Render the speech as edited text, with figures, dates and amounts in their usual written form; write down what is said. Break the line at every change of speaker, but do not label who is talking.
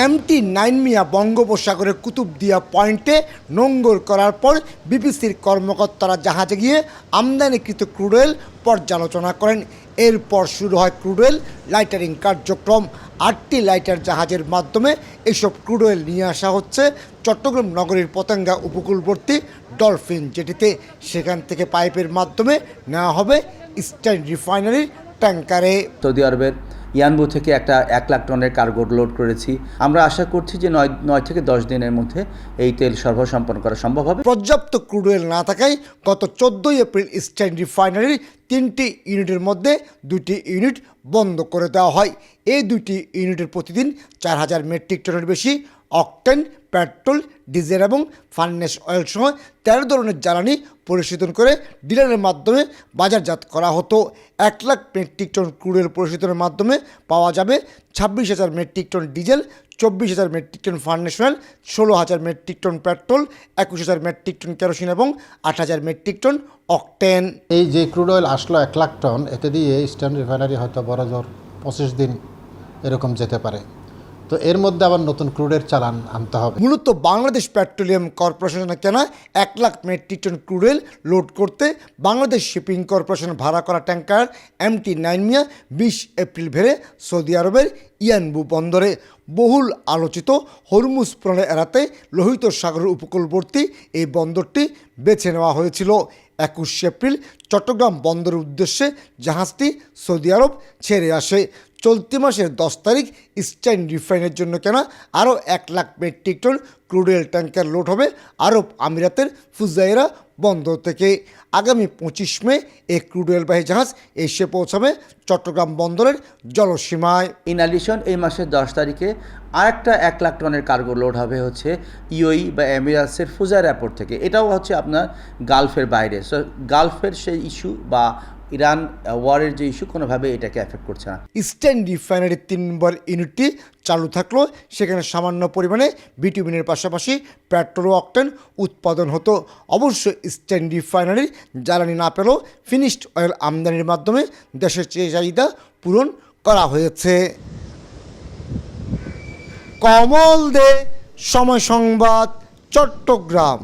MT9 মিয়া বঙ্গোপসাগরের কুতুবদিয়া পয়েন্টে নোঙ্গর করার পর বিবিসির কর্মকর্তারা জাহাজে গিয়ে আমদানিকৃত ক্রুড অয়েল পর্যালোচনা করেন। এরপর শুরু হয় ক্রুড অয়েল লাইটারিং কার্যক্রম। 8টি লাইটার জাহাজের মাধ্যমে এসব ক্রুড অয়েল নিয়ে আসা হচ্ছে চট্টগ্রাম নগরীর পতেঙ্গা উপকূলবর্তী ডলফিন জেটিতে। সেখান থেকে পাইপের মাধ্যমে নেওয়া হবে ইস্টার্ন রিফাইনারির ট্যাঙ্কারে।
সৌদি আরবের ইয়ানবু থেকে একটা 1 লাখ টনের কার্গো লোড করেছি। আমরা আশা করছি যে 9 থেকে 10 দিনের মধ্যে এই তেল সরবরাহ সম্পন্ন করা সম্ভব হবে।
পর্যাপ্ত ক্রুড অয়েল না থাকায় গত 14 এপ্রিল ইস্টার্ন রিফাইনারির 3টি ইউনিটের মধ্যে 2টি ইউনিট বন্ধ করে দেওয়া হয়। এই 2টি ইউনিটের প্রতিদিন 4000 মেট্রিক টনের বেশি অকটেন, পেট্রোল, ডিজেল এবং ফার্নেস অয়েল সহ 13 ধরনের জ্বালানি পরিশোধন করে ডিলারের মাধ্যমে বাজারজাত করা হতো। 1 lakh metric ton crude oil পরিশোধনের মাধ্যমে পাওয়া যাবে 26,000 metric ton diesel, 24,000 metric ton furnace oil, 16,000 metric ton petrol, 21,000 metric ton kerosene এবং 8,000 মেট্রিক টন অকটেন।
এই যে ক্রুড অয়েল আসলো 1 লাখ টন, এতে দিয়ে ইস্টার্ন রিফাইনারি হয়তো বড় জোর 25 দিন এরকম যেতে পারে। তো এর মধ্যে আবার নতুন ক্রুডের চালান আনতে হবে।
মূলত বাংলাদেশ পেট্রোলিয়াম কর্পোরেশনের কেনা 1 lakh metric ton crude oil load করতে বাংলাদেশ শিপিং কর্পোরেশন ভাড়া করা ট্যাঙ্কার MT9 মিয়া 20 এপ্রিল ভেড়ে সৌদি আরবের ইয়ানবু বন্দরে। বহুল আলোচিত হরমুজ প্রণালী এড়াতে লোহিত সাগরের উপকূলবর্তী এই বন্দরটি বেছে নেওয়া হয়েছিল। 21 এপ্রিল চট্টগ্রাম বন্দরের উদ্দেশ্যে জাহাজটি সৌদি আরব ছেড়ে আসে। চলতি মাসের 10 তারিখ ইস্টার্ন রিফাইনের জন্য কেনা আরও 1 lakh metric ton crude oil tanker load হবে আরব আমিরাতের ফুজাইরা বন্দর থেকে। আগামী 25 মে এই ক্রুড অয়েলবাহী জাহাজ এসে পৌঁছাবে চট্টগ্রাম বন্দরের জলসীমায়।
ইন অ্যাডিশন এই মাসের 10 তারিখে আরেকটা 1 লাখ টনের কার্গো লোড হবে হচ্ছে ইউএই বা এমিরাটসের ফুজাইরা এয়ারপোর্ট থেকে। এটাও হচ্ছে আপনার গালফের বাইরে। সো গালফের সেই ইস্যু বা ইরান ওয়ারের যে ইস্যু কোনোভাবে এটাকে এফেক্ট করছে না।
ইস্টার্ন রিফাইনারির 3 নম্বর ইউনিটটি চালু থাকলেও সেখানে সামান্য পরিমাণে বিটুমিনের পাশাপাশি পেট্রোল ও অকটেন উৎপাদন হতো। অবশ্য ইস্টার্ন রিফাইনারির জ্বালানি না পেলেও ফিনিশড অয়েল আমদানির মাধ্যমে দেশের চাহিদা পূরণ করা হয়েছে। কমল দে, সময় সংবাদ, চট্টগ্রাম।